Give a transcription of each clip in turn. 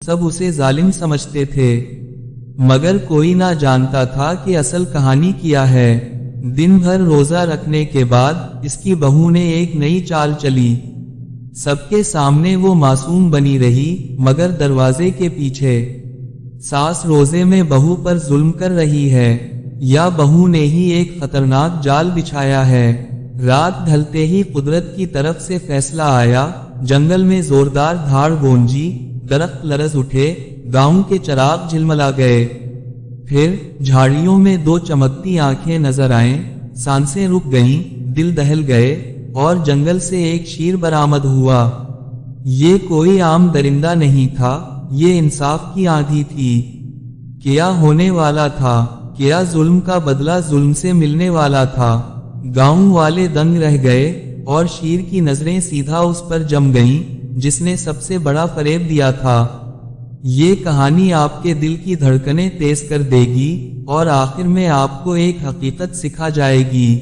سب اسے ظالم سمجھتے تھے، مگر کوئی نہ جانتا تھا کہ اصل کہانی کیا ہے۔ دن بھر روزہ رکھنے کے بعد اس کی بہو نے ایک نئی چال چلی۔ سب کے سامنے وہ معصوم بنی رہی، مگر دروازے کے پیچھے ساس روزے میں بہو پر ظلم کر رہی ہے، یا بہو نے ہی ایک خطرناک جال بچھایا ہے۔ رات ڈھلتے ہی قدرت کی طرف سے فیصلہ آیا، جنگل میں زوردار دھاڑ گونجی، درخت لرز اٹھے، گاؤں کے چراغ جھلملا گئے۔ پھر جھاڑیوں میں دو چمکتی آنکھیں نظر آئیں، سانسیں رک گئیں، دل دہل گئے، اور جنگل سے ایک شیر برآمد ہوا۔ یہ کوئی عام درندہ نہیں تھا، یہ انصاف کی آندھی تھی۔ کیا ہونے والا تھا؟ کیا ظلم کا بدلہ ظلم سے ملنے والا تھا؟ گاؤں والے دنگ رہ گئے، اور شیر کی نظریں سیدھا اس پر جم گئیں جس نے سب سے بڑا فریب دیا تھا۔ یہ کہانی آپ کے دل کی دھڑکنیں تیز کر دے گی، اور آخر میں آپ کو ایک حقیقت سکھا جائے گی۔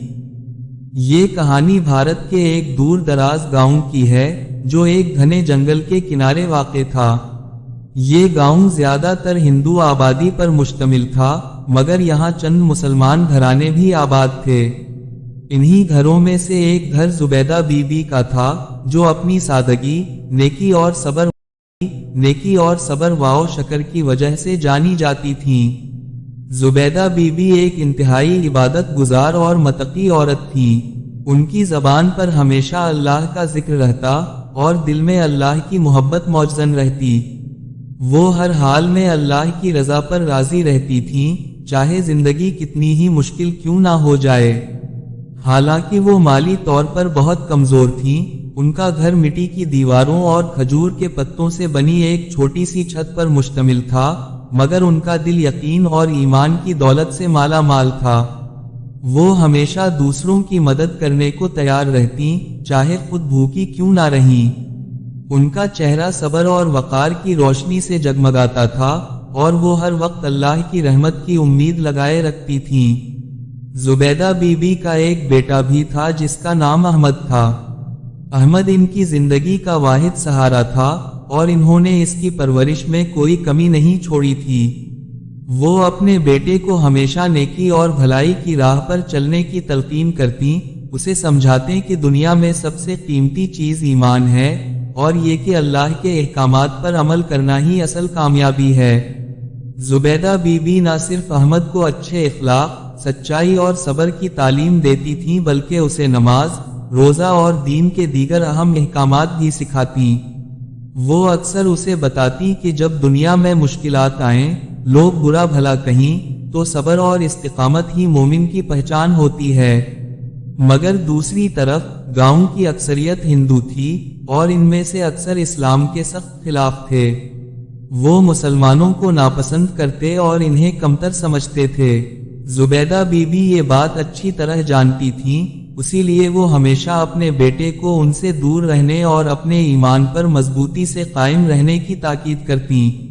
یہ کہانی بھارت کے ایک دور دراز گاؤں کی ہے، جو ایک گھنے جنگل کے کنارے واقع تھا۔ یہ گاؤں زیادہ تر ہندو آبادی پر مشتمل تھا، مگر یہاں چند مسلمان گھرانے بھی آباد تھے۔ انہی گھروں میں سے ایک گھر زبیدہ بی بی کا تھا، جو اپنی سادگی، نیکی اور صبر و شکر کی وجہ سے جانی جاتی تھیں۔ زبیدہ بی بی ایک انتہائی عبادت گزار اور متقی عورت تھیں۔ ان کی زبان پر ہمیشہ اللہ کا ذکر رہتا، اور دل میں اللہ کی محبت موجزن رہتی۔ وہ ہر حال میں اللہ کی رضا پر راضی رہتی تھیں، چاہے زندگی کتنی ہی مشکل کیوں نہ ہو جائے۔ حالانکہ وہ مالی طور پر بہت کمزور تھیں، ان کا گھر مٹی کی دیواروں اور کھجور کے پتوں سے بنی ایک چھوٹی سی چھت پر مشتمل تھا، مگر ان کا دل یقین اور ایمان کی دولت سے مالا مال تھا۔ وہ ہمیشہ دوسروں کی مدد کرنے کو تیار رہتیں، چاہے خود بھوکی کیوں نہ رہیں۔ ان کا چہرہ صبر اور وقار کی روشنی سے جگمگاتا تھا، اور وہ ہر وقت اللہ کی رحمت کی امید لگائے رکھتی تھیں۔ زبیدہ بی بی کا ایک بیٹا بھی تھا جس کا نام احمد تھا۔ احمد ان کی زندگی کا واحد سہارا تھا، اور انہوں نے اس کی پرورش میں کوئی کمی نہیں چھوڑی تھی۔ وہ اپنے بیٹے کو ہمیشہ نیکی اور بھلائی کی راہ پر چلنے کی تلقین کرتیں، اسے سمجھاتیں کہ دنیا میں سب سے قیمتی چیز ایمان ہے، اور یہ کہ اللہ کے احکامات پر عمل کرنا ہی اصل کامیابی ہے۔ زبیدہ بی بی نہ صرف احمد کو اچھے اخلاق، سچائی اور صبر کی تعلیم دیتی تھیں، بلکہ اسے نماز، روزہ اور دین کے دیگر اہم احکامات بھی سکھاتیں۔ وہ اکثر اسے بتاتی کہ جب دنیا میں مشکلات آئیں، لوگ برا بھلا کہیں، تو صبر اور استقامت ہی مومن کی پہچان ہوتی ہے۔ مگر دوسری طرف گاؤں کی اکثریت ہندو تھی، اور ان میں سے اکثر اسلام کے سخت خلاف تھے۔ وہ مسلمانوں کو ناپسند کرتے اور انہیں کمتر سمجھتے تھے۔ زبیدہ بی بی یہ بات اچھی طرح جانتی تھیں، اسی لیے وہ ہمیشہ اپنے بیٹے کو ان سے دور رہنے اور اپنے ایمان پر مضبوطی سے قائم رہنے کی تاکید کرتیں۔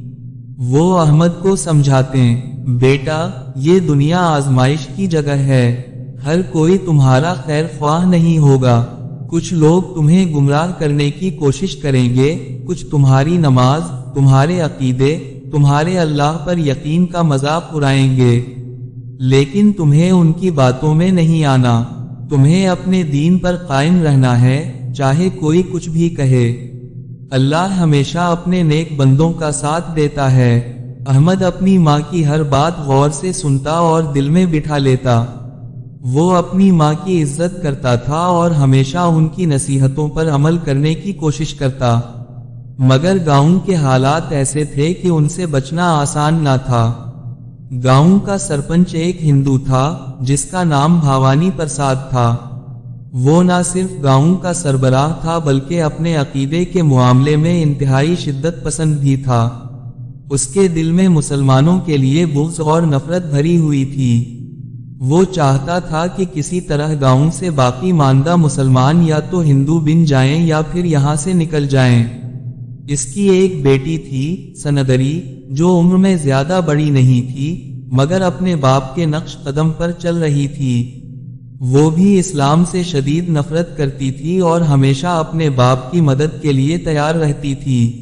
وہ احمد کو سمجھاتیں، بیٹا، یہ دنیا آزمائش کی جگہ ہے، ہر کوئی تمہارا خیر خواہ نہیں ہوگا۔ کچھ لوگ تمہیں گمراہ کرنے کی کوشش کریں گے، کچھ تمہاری نماز، تمہارے عقیدے، تمہارے اللہ پر یقین کا مذاق اڑائیں گے، لیکن تمہیں ان کی باتوں میں نہیں آنا۔ تمہیں اپنے دین پر قائم رہنا ہے، چاہے کوئی کچھ بھی کہے۔ اللہ ہمیشہ اپنے نیک بندوں کا ساتھ دیتا ہے۔ احمد اپنی ماں کی ہر بات غور سے سنتا اور دل میں بٹھا لیتا۔ وہ اپنی ماں کی عزت کرتا تھا اور ہمیشہ ان کی نصیحتوں پر عمل کرنے کی کوشش کرتا، مگر گاؤں کے حالات ایسے تھے کہ ان سے بچنا آسان نہ تھا۔ گاؤں کا سرپنچ ایک ہندو تھا جس کا نام بھوانی پرساد تھا۔ وہ نہ صرف گاؤں کا سربراہ تھا بلکہ اپنے عقیدے کے معاملے میں انتہائی شدت پسند بھی تھا۔ اس کے دل میں مسلمانوں کے لیے بغض اور نفرت بھری ہوئی تھی۔ وہ چاہتا تھا کہ کسی طرح گاؤں سے باقی ماندہ مسلمان یا تو ہندو بن جائیں یا پھر یہاں سے نکل جائیں۔ اس کی ایک بیٹی تھی، سندری، جو عمر میں زیادہ بڑی نہیں تھی، مگر اپنے باپ کے نقش قدم پر چل رہی تھی۔ وہ بھی اسلام سے شدید نفرت کرتی تھی اور ہمیشہ اپنے باپ کی مدد کے لیے تیار رہتی تھی۔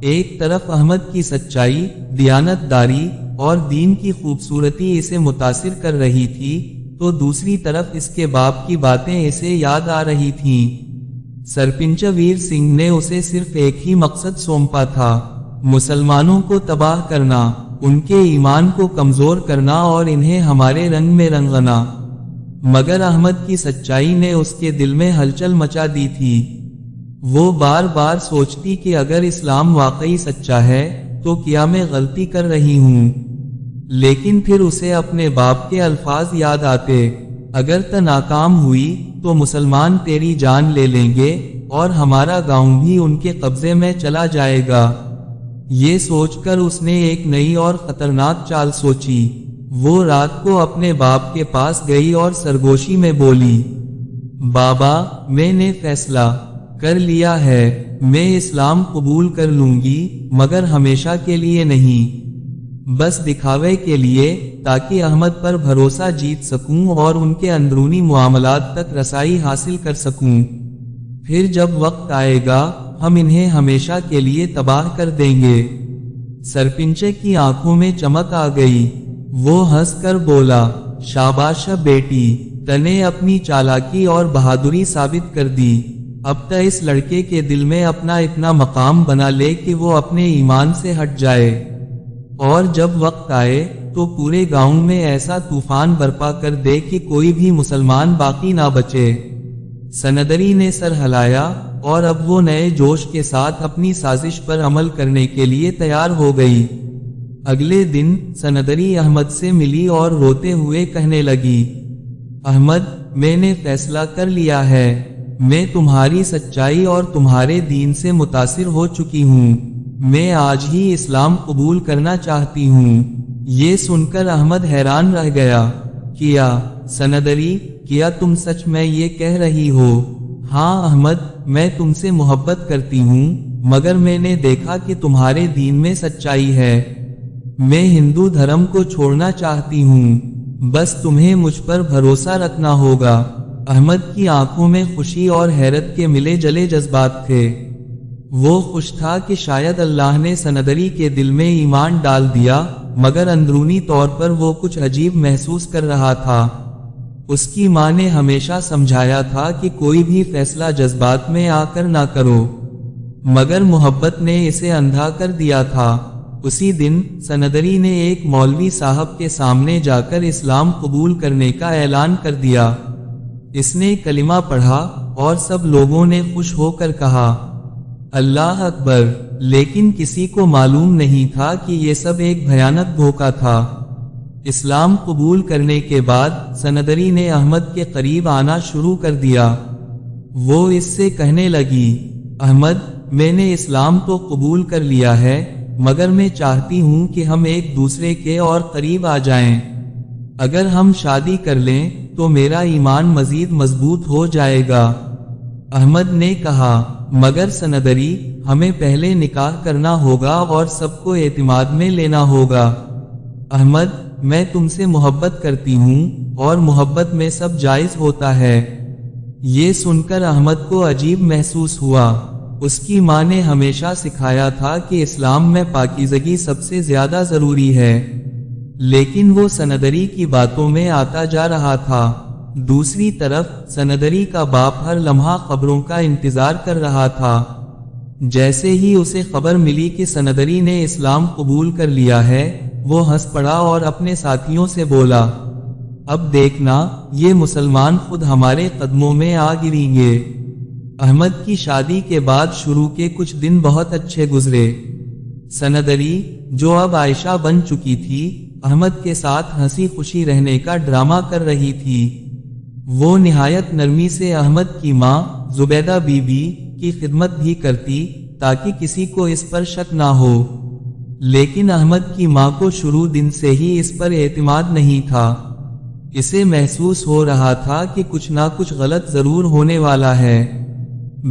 ایک طرف احمد کی سچائی، دیانت داری اور دین کی خوبصورتی اسے متاثر کر رہی تھی، تو دوسری طرف اس کے باپ کی باتیں اسے یاد آ رہی تھیں۔ سرپنچ ویر سنگھ نے اسے صرف ایک ہی مقصد سونپا تھا، مسلمانوں کو تباہ کرنا، ان کے ایمان کو کمزور کرنا اور انہیں ہمارے رنگ میں رنگنا۔ مگر احمد کی سچائی نے اس کے دل میں ہلچل مچا دی تھی۔ وہ بار بار سوچتی کہ اگر اسلام واقعی سچا ہے تو کیا میں غلطی کر رہی ہوں؟ لیکن پھر اسے اپنے باپ کے الفاظ یاد آتے، اگر تو ناکام ہوئی تو مسلمان تیری جان لے لیں گے اور ہمارا گاؤں بھی ان کے قبضے میں چلا جائے گا۔ یہ سوچ کر اس نے ایک نئی اور خطرناک چال سوچی۔ وہ رات کو اپنے باپ کے پاس گئی اور سرگوشی میں بولی، بابا، میں نے فیصلہ کر لیا ہے، میں اسلام قبول کر لوں گی، مگر ہمیشہ کے لیے نہیں، بس دکھاوے کے لیے، تاکہ احمد پر بھروسہ جیت سکوں اور ان کے اندرونی معاملات تک رسائی حاصل کر سکوں۔ پھر جب وقت آئے گا ہم انہیں ہمیشہ کے لیے تباہ کر دیں گے۔ سرپنچے کی آنکھوں میں چمک آ گئی۔ وہ ہنس کر بولا، شاباش بیٹی، تنے اپنی چالاکی اور بہادری ثابت کر دی۔ اب تو اس لڑکے کے دل میں اپنا اتنا مقام بنا لے کہ وہ اپنے ایمان سے ہٹ جائے، اور جب وقت آئے تو پورے گاؤں میں ایسا طوفان برپا کر دے کہ کوئی بھی مسلمان باقی نہ بچے۔ سندری نے سر ہلایا اور اب وہ نئے جوش کے ساتھ اپنی سازش پر عمل کرنے کے لیے تیار ہو گئی۔ اگلے دن سندری احمد سے ملی اور روتے ہوئے کہنے لگی، احمد، میں نے فیصلہ کر لیا ہے، میں تمہاری سچائی اور تمہارے دین سے متاثر ہو چکی ہوں، میں آج ہی اسلام قبول کرنا چاہتی ہوں۔ یہ سن کر احمد حیران رہ گیا۔ کیا سندری، کیا تم سچ میں یہ کہہ رہی ہو؟ ہاں احمد، میں تم سے محبت کرتی ہوں، مگر میں نے دیکھا کہ تمہارے دین میں سچائی ہے، میں ہندو دھرم کو چھوڑنا چاہتی ہوں، بس تمہیں مجھ پر بھروسہ رکھنا ہوگا۔ احمد کی آنکھوں میں خوشی اور حیرت کے ملے جلے جذبات تھے۔ وہ خوش تھا کہ شاید اللہ نے سندری کے دل میں ایمان ڈال دیا، مگر اندرونی طور پر وہ کچھ عجیب محسوس کر رہا تھا۔ اس کی ماں نے ہمیشہ سمجھایا تھا کہ کوئی بھی فیصلہ جذبات میں آ کر نہ کرو، مگر محبت نے اسے اندھا کر دیا تھا۔ اسی دن سندری نے ایک مولوی صاحب کے سامنے جا کر اسلام قبول کرنے کا اعلان کر دیا۔ اس نے کلمہ پڑھا اور سب لوگوں نے خوش ہو کر کہا، اللہ اکبر، لیکن کسی کو معلوم نہیں تھا کہ یہ سب ایک بھیانک دھوکہ تھا۔ اسلام قبول کرنے کے بعد سندری نے احمد کے قریب آنا شروع کر دیا۔ وہ اس سے کہنے لگی، احمد، میں نے اسلام تو قبول کر لیا ہے، مگر میں چاہتی ہوں کہ ہم ایک دوسرے کے اور قریب آ جائیں۔ اگر ہم شادی کر لیں تو میرا ایمان مزید مضبوط ہو جائے گا۔ احمد نے کہا، مگر سندری، ہمیں پہلے نکاح کرنا ہوگا اور سب کو اعتماد میں لینا ہوگا۔ احمد، میں تم سے محبت کرتی ہوں اور محبت میں سب جائز ہوتا ہے۔ یہ سن کر احمد کو عجیب محسوس ہوا۔ اس کی ماں نے ہمیشہ سکھایا تھا کہ اسلام میں پاکیزگی سب سے زیادہ ضروری ہے، لیکن وہ سندری کی باتوں میں آتا جا رہا تھا۔ دوسری طرف سندری کا باپ ہر لمحہ خبروں کا انتظار کر رہا تھا۔ جیسے ہی اسے خبر ملی کہ سندری نے اسلام قبول کر لیا ہے، وہ ہنس پڑا اور اپنے ساتھیوں سے بولا، اب دیکھنا، یہ مسلمان خود ہمارے قدموں میں آ گریں گے۔ احمد کی شادی کے بعد شروع کے کچھ دن بہت اچھے گزرے۔ سندری، جو اب عائشہ بن چکی تھی، احمد کے ساتھ ہنسی خوشی رہنے کا ڈرامہ کر رہی تھی۔ وہ نہایت نرمی سے احمد کی ماں زبیدہ بی بی کی خدمت بھی کرتی تاکہ کسی کو اس پر شک نہ ہو، لیکن احمد کی ماں کو شروع دن سے ہی اس پر اعتماد نہیں تھا۔ اسے محسوس ہو رہا تھا کہ کچھ نہ کچھ غلط ضرور ہونے والا ہے۔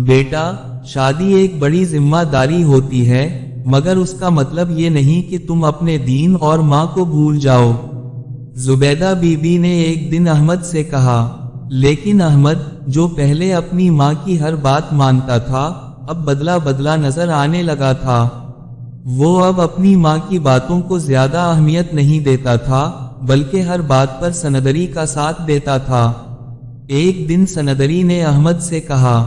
بیٹا، شادی ایک بڑی ذمہ داری ہوتی ہے، مگر اس کا مطلب یہ نہیں کہ تم اپنے دین اور ماں کو بھول جاؤ، زبیدہ بی بی نے ایک دن احمد سے کہا۔ لیکن احمد، جو پہلے اپنی ماں کی ہر بات مانتا تھا، اب بدلہ بدلہ نظر آنے لگا تھا۔ وہ اب اپنی ماں کی باتوں کو زیادہ اہمیت نہیں دیتا تھا، بلکہ ہر بات پر سندری کا ساتھ دیتا تھا۔ ایک دن سندری نے احمد سے کہا،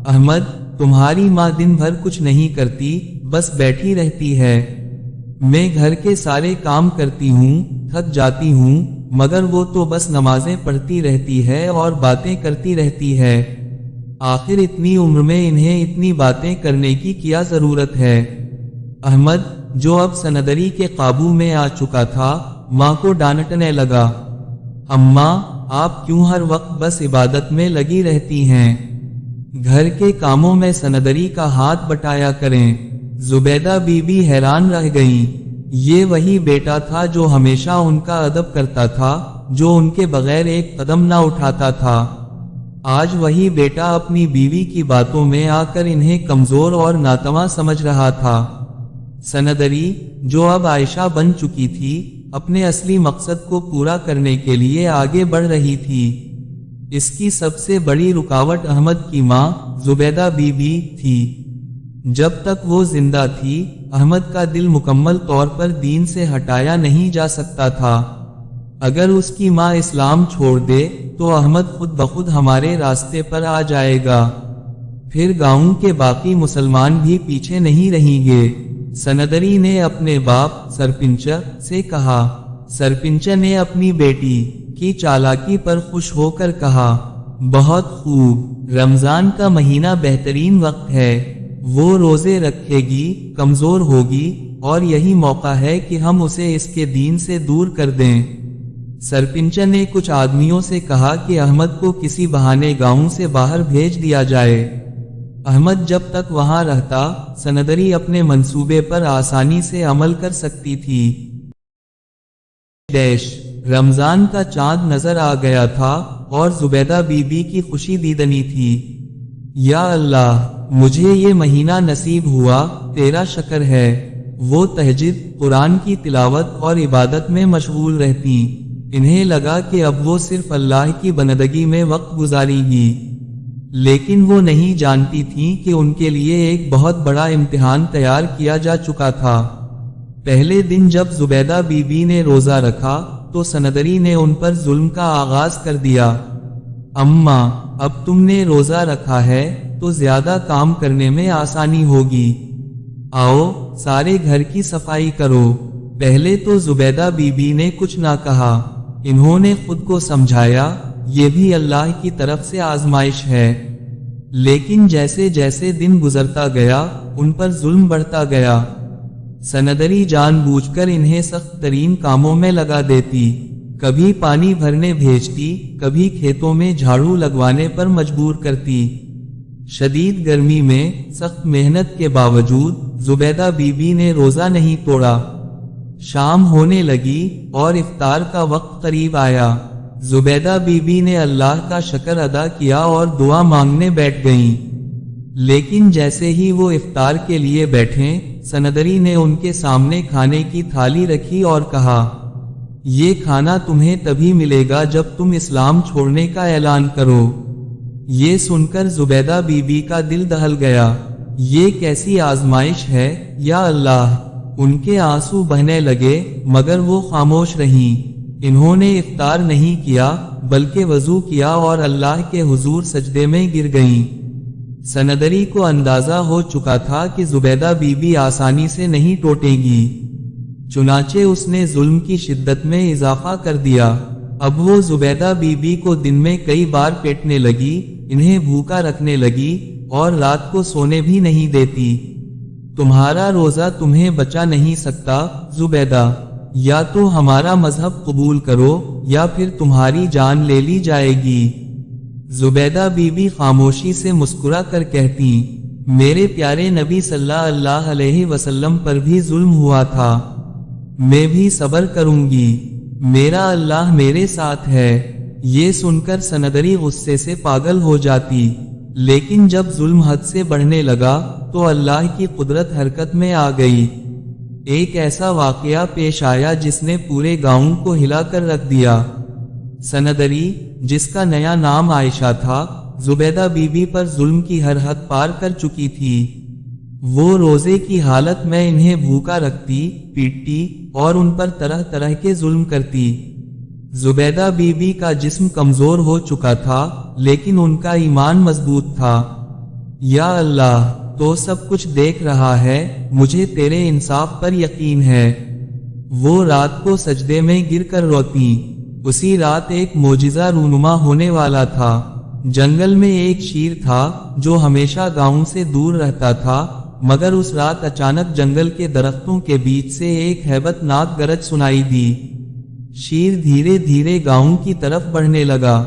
احمد، تمہاری ماں دن بھر کچھ نہیں کرتی، بس بیٹھی رہتی ہے۔ میں گھر کے سارے کام کرتی ہوں، تھک جاتی ہوں، مگر وہ تو بس نمازیں پڑھتی رہتی ہے اور باتیں کرتی رہتی ہے۔ آخر اتنی عمر میں انہیں اتنی باتیں کرنے کی کیا ضرورت ہے؟ احمد، جو اب سندری کے قابو میں آ چکا تھا، ماں کو ڈانٹنے لگا، اماں، آپ کیوں ہر وقت بس عبادت میں لگی رہتی ہیں؟ گھر کے کاموں میں سندری کا ہاتھ بٹایا کریں۔ زبیدہ بی بی حیران رہ گئیں۔ یہ وہی بیٹا تھا جو ہمیشہ ان کا ادب کرتا تھا، جو ان کے بغیر ایک قدم نہ اٹھاتا تھا۔ آج وہی بیٹا اپنی بیوی کی باتوں میں آ کر انہیں کمزور اور ناتواں سمجھ رہا تھا۔ سندری، جو اب عائشہ بن چکی تھی، اپنے اصلی مقصد کو پورا کرنے کے لیے آگے بڑھ رہی تھی۔ اس کی سب سے بڑی رکاوٹ احمد کی ماں زبیدہ بی بی تھی۔ جب تک وہ زندہ تھی، احمد کا دل مکمل طور پر دین سے ہٹایا نہیں جا سکتا تھا۔ اگر اس کی ماں اسلام چھوڑ دے تو احمد خود بخود ہمارے راستے پر آ جائے گا، پھر گاؤں کے باقی مسلمان بھی پیچھے نہیں رہیں گے۔ سندری نے اپنے باپ سرپنچ سے کہا۔ سرپنچ نے اپنی بیٹی کی چالاکی پر خوش ہو کر کہا، بہت خوب، رمضان کا مہینہ بہترین وقت ہے، وہ روزے رکھے گی، کمزور ہوگی، اور یہی موقع ہے کہ ہم اسے اس کے دین سے دور کر دیں۔ سرپنچ نے کچھ آدمیوں سے کہا کہ احمد کو کسی بہانے گاؤں سے باہر بھیج دیا جائے۔ احمد جب تک وہاں رہتا، سندری اپنے منصوبے پر آسانی سے عمل کر سکتی تھی۔ رمضان کا چاند نظر آ گیا تھا اور زبیدہ بی بی کی خوشی دیدنی تھی۔ یا اللہ، مجھے یہ مہینہ نصیب ہوا، تیرا شکر ہے۔ وہ تہجد، قرآن کی تلاوت اور عبادت میں مشغول رہتی۔ انہیں لگا کہ اب وہ صرف اللہ کی بندگی میں وقت گزارے گی، لیکن وہ نہیں جانتی تھیں کہ ان کے لیے ایک بہت بڑا امتحان تیار کیا جا چکا تھا۔ پہلے دن جب زبیدہ بی بی نے روزہ رکھا تو سندری نے ان پر ظلم کا آغاز کر دیا۔ اماں، اب تم نے روزہ رکھا ہے تو زیادہ کام کرنے میں آسانی ہوگی، آؤ سارے گھر کی صفائی کرو۔ پہلے تو زبیدہ بی بی نے کچھ نہ کہا، انہوں نے خود کو سمجھایا یہ بھی اللہ کی طرف سے آزمائش ہے۔ لیکن جیسے جیسے دن گزرتا گیا، ان پر ظلم بڑھتا گیا۔ سندری جان بوجھ کر انہیں سخت ترین کاموں میں لگا دیتی، کبھی پانی بھرنے بھیجتی، کبھی کھیتوں میں جھاڑو لگوانے پر مجبور کرتی۔ شدید گرمی میں سخت محنت کے باوجود زبیدہ بی بی نے روزہ نہیں توڑا۔ شام ہونے لگی اور افطار کا وقت قریب آیا۔ زبیدہ بی بی نے اللہ کا شکر ادا کیا اور دعا مانگنے بیٹھ گئیں۔ لیکن جیسے ہی وہ افطار کے لیے بیٹھیں، سندری نے ان کے سامنے کھانے کی تھالی رکھی اور کہا، یہ کھانا تمہیں تبھی ملے گا جب تم اسلام چھوڑنے کا اعلان کرو۔ یہ سن کر زبیدہ بی بی کا دل دہل گیا۔ یہ کیسی آزمائش ہے یا اللہ! ان کے آنسو بہنے لگے، مگر وہ خاموش رہیں۔ انہوں نے افطار نہیں کیا، بلکہ وضو کیا اور اللہ کے حضور سجدے میں گر گئیں۔ سندری کو اندازہ ہو چکا تھا کہ زبیدہ بی بی آسانی سے نہیں ٹوٹے گی، چنانچہ اس نے ظلم کی شدت میں اضافہ کر دیا۔ اب وہ زبیدہ بی بی کو دن میں کئی بار پیٹنے لگی، انہیں بھوکا رکھنے لگی اور رات کو سونے بھی نہیں دیتی۔ تمہارا روزہ تمہیں بچا نہیں سکتا زبیدہ، یا تو ہمارا مذہب قبول کرو یا پھر تمہاری جان لے لی جائے گی۔ زبیدہ بی بی خاموشی سے مسکرا کر کہتی، میرے پیارے نبی صلی اللہ علیہ وسلم پر بھی ظلم ہوا تھا، میں بھی صبر کروں گی، میرا اللہ میرے ساتھ ہے۔ یہ سن کر سندری غصے سے پاگل ہو جاتی، لیکن جب ظلم حد سے بڑھنے لگا تو اللہ کی قدرت حرکت میں آ گئی۔ ایک ایسا واقعہ پیش آیا جس نے پورے گاؤں کو ہلا کر رکھ دیا۔ سندری، جس کا نیا نام عائشہ تھا، زبیدہ بی بی پر ظلم کی ہر حد پار کر چکی تھی۔ وہ روزے کی حالت میں انہیں بھوکا رکھتی، پیٹتی اور ان پر طرح طرح کے ظلم کرتی۔ زبیدہ بی بی کا جسم کمزور ہو چکا تھا لیکن ان کا ایمان مضبوط تھا۔ یا اللہ، تو سب کچھ دیکھ رہا ہے، مجھے تیرے انصاف پر یقین ہے۔ وہ رات کو سجدے میں گر کر روتی۔ اسی رات ایک معجزہ رونما ہونے والا تھا۔ جنگل میں ایک شیر تھا جو ہمیشہ گاؤں سے دور رہتا تھا، مگر اس رات اچانک جنگل کے درختوں کے بیچ سے ایک ہیبت ناک گرج سنائی دی۔ شیر دھیرے دھیرے گاؤں کی طرف بڑھنے لگا۔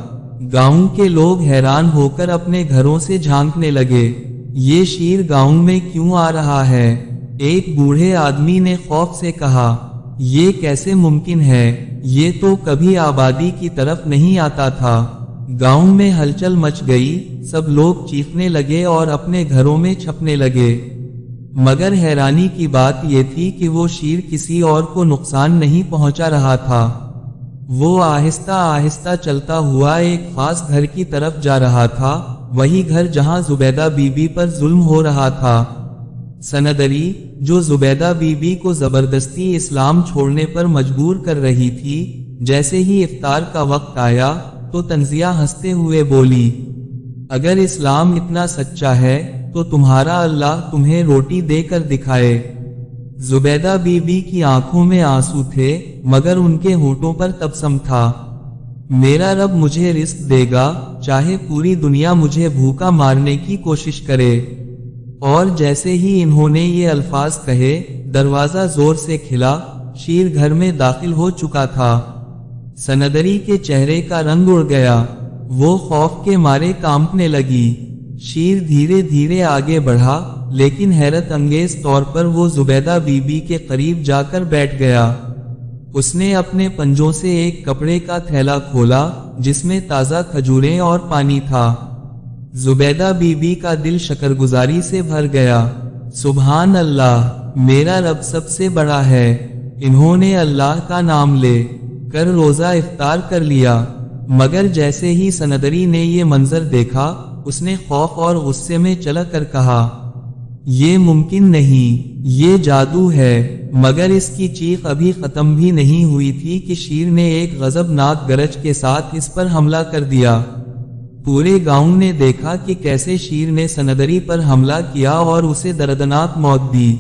گاؤں کے لوگ حیران ہو کر اپنے گھروں سے جھانکنے لگے، یہ شیر گاؤں میں کیوں آ رہا ہے؟ ایک بوڑھے آدمی نے خوف سے کہا، یہ کیسے ممکن ہے؟ یہ تو کبھی آبادی کی طرف نہیں آتا تھا۔ گاؤں میں ہلچل مچ گئی، سب لوگ چیخنے لگے اور اپنے گھروں میں چھپنے لگے۔ مگر حیرانی کی بات یہ تھی کہ وہ شیر کسی اور کو نقصان نہیں پہنچا رہا تھا۔ وہ آہستہ آہستہ چلتا ہوا ایک خاص گھر کی طرف جا رہا تھا، وہی گھر جہاں زبیدہ بی بی پر ظلم ہو رہا تھا۔ سندری، جو زبیدہ بی بی کو زبردستی اسلام چھوڑنے پر مجبور کر رہی تھی، جیسے ہی افطار کا وقت آیا تو تنزیہ ہنستے ہوئے بولی، اگر اسلام اتنا سچا ہے تو تمہارا اللہ تمہیں روٹی دے کر دکھائے۔ زبیدہ بی بی کی آنکھوں میں آنسو تھے مگر ان کے ہونٹوں پر تبسم تھا۔ میرا رب مجھے رزق دے گا، چاہے پوری دنیا مجھے بھوکا مارنے کی کوشش کرے۔ اور جیسے ہی انہوں نے یہ الفاظ کہے، دروازہ زور سے کھلا، شیر گھر میں داخل ہو چکا تھا۔ سندری کے چہرے کا رنگ اڑ گیا، وہ خوف کے مارے کانپنے لگی۔ شیر دھیرے دھیرے آگے بڑھا، لیکن حیرت انگیز طور پر وہ زبیدہ بی بی کے قریب جا کر بیٹھ گیا۔ اس نے اپنے پنجوں سے ایک کپڑے کا تھیلا کھولا جس میں تازہ کھجوریں اور پانی تھا۔ زبیدہ بی بی کا دل شکرگزاری سے بھر گیا۔ سبحان اللہ، میرا رب سب سے بڑا ہے۔ انہوں نے اللہ کا نام لے کر روزہ افطار کر لیا۔ مگر جیسے ہی سندری نے یہ منظر دیکھا، اس نے خوف اور غصے میں چلا کر کہا، یہ ممکن نہیں، یہ جادو ہے۔ مگر اس کی چیخ ابھی ختم بھی نہیں ہوئی تھی کہ شیر نے ایک غضبناک گرج کے ساتھ اس پر حملہ کر دیا۔ پورے گاؤں نے دیکھا کہ کیسے شیر نے سندری پر حملہ کیا اور اسے دردناک موت دی۔